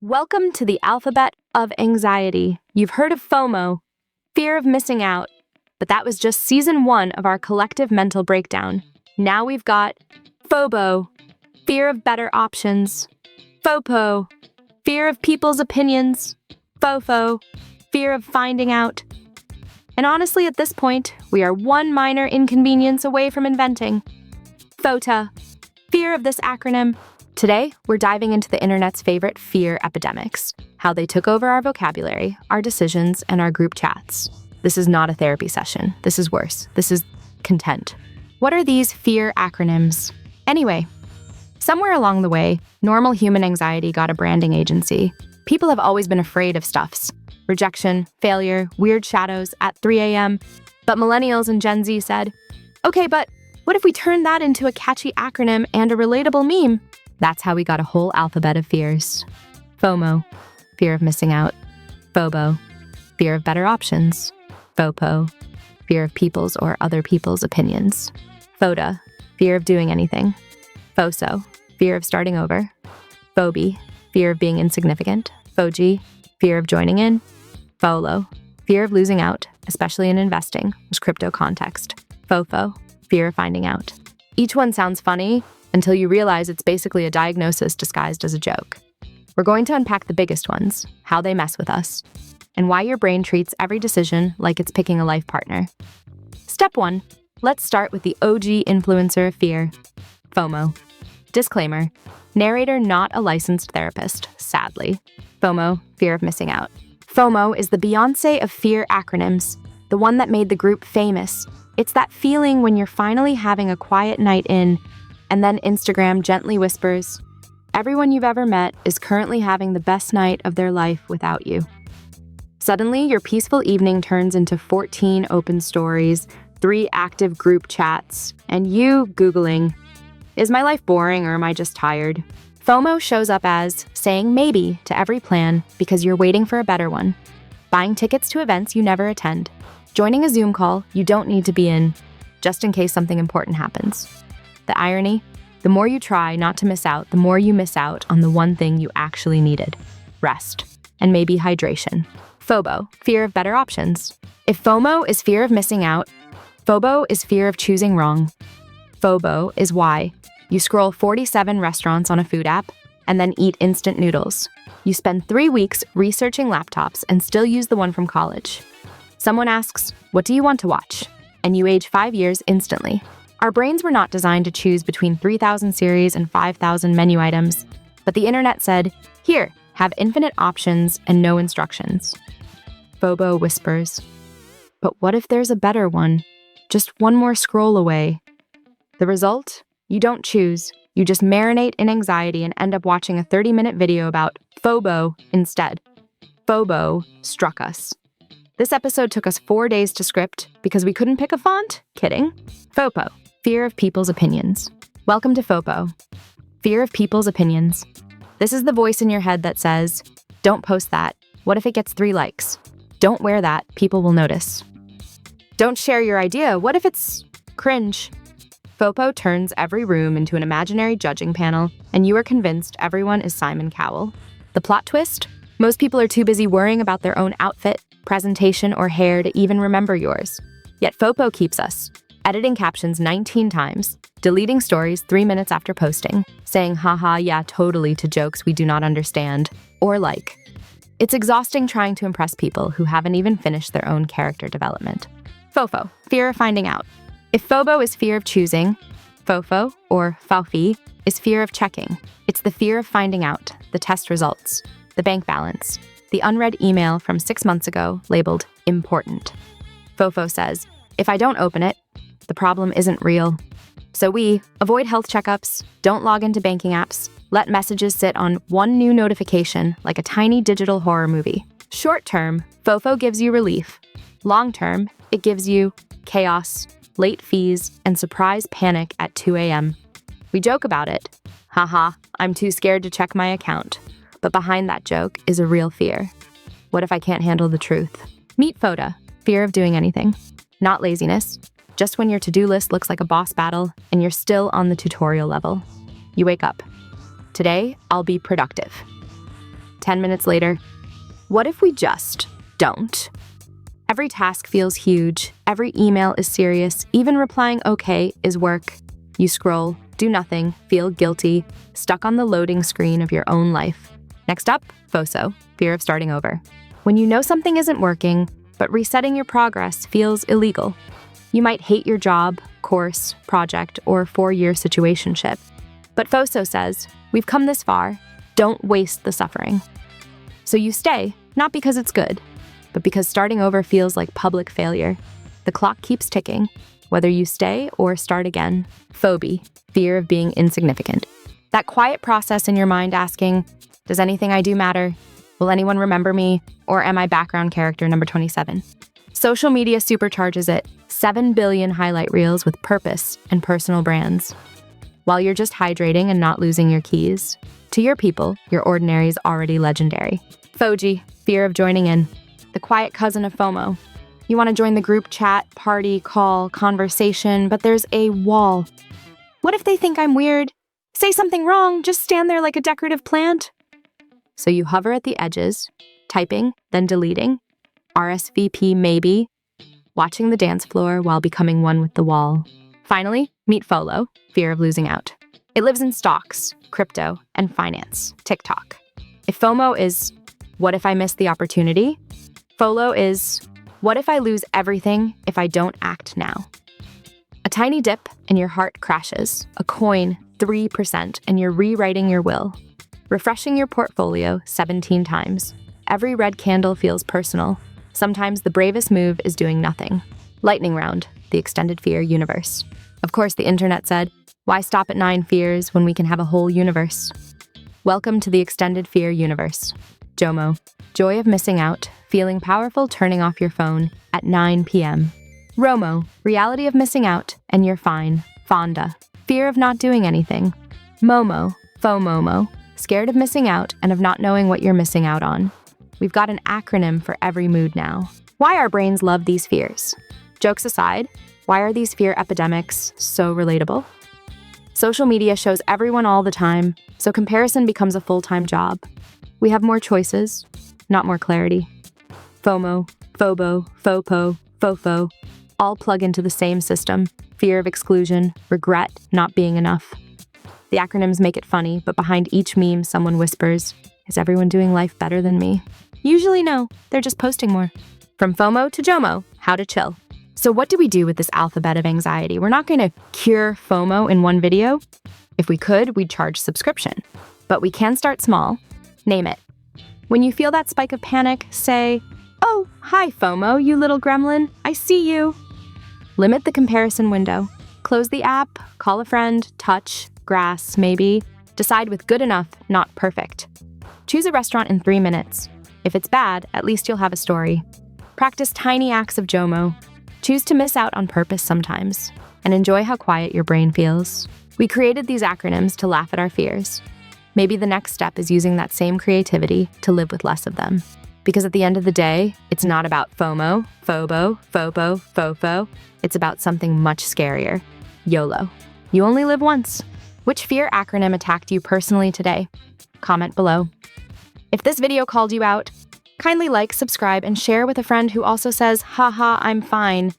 Welcome to the alphabet of anxiety. You've heard of FOMO, fear of missing out, but that was just season 1 of our collective mental breakdown. Now we've got FOBO, fear of better options, FOPO, fear of people's opinions, FOFO, fear of finding out. And honestly, at this point, we are one minor inconvenience away from inventing FOTA, fear of this acronym. Today, we're diving into the internet's favorite fear epidemics, how they took over our vocabulary, our decisions, and our group chats. This is not a therapy session. This is worse. This is content. What are these fear acronyms? Anyway, somewhere along the way, normal human anxiety got a branding agency. People have always been afraid of stuffs. Rejection, failure, weird shadows at 3 a.m. But millennials and Gen Z said, okay, but what if we turn that into a catchy acronym and a relatable meme? That's how we got a whole alphabet of fears. FOMO, fear of missing out. FOBO, fear of better options. FOPO, fear of people's or other people's opinions. FOTA, fear of doing anything. FOSO, fear of starting over. FOBI, fear of being insignificant. FOGI, fear of joining in. FOLO, fear of losing out, especially in investing, was crypto context. FOFO, fear of finding out. Each one sounds funny until you realize it's basically a diagnosis disguised as a joke. We're going to unpack the biggest ones, how they mess with us, and why your brain treats every decision like it's picking a life partner. Step 1, let's start with the OG influencer of fear, FOMO. Disclaimer, narrator not a licensed therapist, sadly. FOMO, fear of missing out. FOMO is the Beyoncé of fear acronyms, the one that made the group famous. It's that feeling when you're finally having a quiet night in, and then Instagram gently whispers, everyone you've ever met is currently having the best night of their life without you. Suddenly, your peaceful evening turns into 14 open stories, 3 active group chats, and you Googling, is my life boring or am I just tired? FOMO shows up as saying maybe to every plan because you're waiting for a better one, buying tickets to events you never attend, joining a Zoom call you don't need to be in, just in case something important happens. The irony, the more you try not to miss out, the more you miss out on the one thing you actually needed, rest, and maybe hydration. FOBO, fear of better options. If FOMO is fear of missing out, FOBO is fear of choosing wrong. FOBO is why you scroll 47 restaurants on a food app and then eat instant noodles. You spend 3 weeks researching laptops and still use the one from college. Someone asks, what do you want to watch? And you age 5 years instantly. Our brains were not designed to choose between 3,000 series and 5,000 menu items, but the internet said, here, have infinite options and no instructions. FOBO whispers, but what if there's a better one? Just one more scroll away. The result? You don't choose. You just marinate in anxiety and end up watching a 30-minute video about FOBO instead. FOBO struck us. This episode took us 4 days to script because we couldn't pick a font? Kidding. FOPO, fear of people's opinions. Welcome to FOPO, fear of people's opinions. This is the voice in your head that says, don't post that. What if it gets 3 likes? Don't wear that. People will notice. Don't share your idea. What if it's cringe? FOPO turns every room into an imaginary judging panel, and you are convinced everyone is Simon Cowell. The plot twist? Most people are too busy worrying about their own outfit, presentation, or hair to even remember yours. Yet FOPO keeps us, editing captions 19 times, deleting stories 3 minutes after posting, saying haha, yeah, totally to jokes we do not understand, or like. It's exhausting trying to impress people who haven't even finished their own character development. FOFO, fear of finding out. If FOBO is fear of choosing, FOFO, or FOFI, is fear of checking. It's the fear of finding out, the test results, the bank balance, the unread email from 6 months ago labeled important. FOFO says, if I don't open it, the problem isn't real. So we avoid health checkups, don't log into banking apps, let messages sit on one new notification like a tiny digital horror movie. Short term, FOFO gives you relief. Long term, it gives you chaos, late fees, and surprise panic at 2 a.m. We joke about it. Haha, I'm too scared to check my account. But behind that joke is a real fear. What if I can't handle the truth? Meet FOTA, fear of doing anything. Not laziness, just when your to-do list looks like a boss battle and you're still on the tutorial level. You wake up. Today, I'll be productive. 10 minutes later, what if we just don't? Every task feels huge. Every email is serious. Even replying okay is work. You scroll, do nothing, feel guilty, stuck on the loading screen of your own life. Next up, FOSO, fear of starting over. When you know something isn't working, but resetting your progress feels illegal. You might hate your job, course, project, or 4-year situationship. But FOSO says, we've come this far, don't waste the suffering. So you stay, not because it's good, but because starting over feels like public failure. The clock keeps ticking, whether you stay or start again. FOBO, fear of being insignificant. That quiet process in your mind asking, does anything I do matter? Will anyone remember me? Or am I background character number 27? Social media supercharges it. 7 billion highlight reels with purpose and personal brands. While you're just hydrating and not losing your keys, to your people, your ordinary is already legendary. FOGI, fear of joining in. The quiet cousin of FOMO. You want to join the group chat, party, call, conversation, but there's a wall. What if they think I'm weird? Say something wrong, just stand there like a decorative plant? So you hover at the edges, typing, then deleting, RSVP maybe, watching the dance floor while becoming one with the wall. Finally, meet FOLO, fear of losing out. It lives in stocks, crypto, and finance, TikTok. If FOMO is, what if I miss the opportunity? FOLO is, what if I lose everything if I don't act now? A tiny dip and your heart crashes, a coin 3% and you're rewriting your will. Refreshing your portfolio 17 times. Every red candle feels personal. Sometimes the bravest move is doing nothing. Lightning round, the extended fear universe. Of course, the internet said, why stop at 9 fears when we can have a whole universe? Welcome to the extended fear universe. JOMO, joy of missing out, feeling powerful turning off your phone at 9 p.m. ROMO, reality of missing out, and you're fine. FONDA, fear of not doing anything. MOMO, FOMOMO, scared of missing out and of not knowing what you're missing out on. We've got an acronym for every mood now. Why our brains love these fears. Jokes aside, why are these fear epidemics so relatable? Social media shows everyone all the time, so comparison becomes a full-time job. We have more choices, not more clarity. FOMO, FOBO, FOPO, FOFO, all plug into the same system. Fear of exclusion, regret, not being enough. The acronyms make it funny, but behind each meme someone whispers, is everyone doing life better than me? Usually no, they're just posting more. From FOMO to JOMO, how to chill. So what do we do with this alphabet of anxiety? We're not going to cure FOMO in one video. If we could, we'd charge subscription. But we can start small. Name it. When you feel that spike of panic, say, oh, hi FOMO, you little gremlin, I see you. Limit the comparison window. Close the app, call a friend, touch, grass, maybe. Decide with good enough, not perfect. Choose a restaurant in 3 minutes. If it's bad, at least you'll have a story. Practice tiny acts of JOMO. Choose to miss out on purpose sometimes. And enjoy how quiet your brain feels. We created these acronyms to laugh at our fears. Maybe the next step is using that same creativity to live with less of them. Because at the end of the day, it's not about FOMO, FOBO, FOPO, FOFO. It's about something much scarier. YOLO. You only live once. Which fear acronym attacked you personally today? Comment below. If this video called you out, kindly like, subscribe, and share with a friend who also says, haha, I'm fine.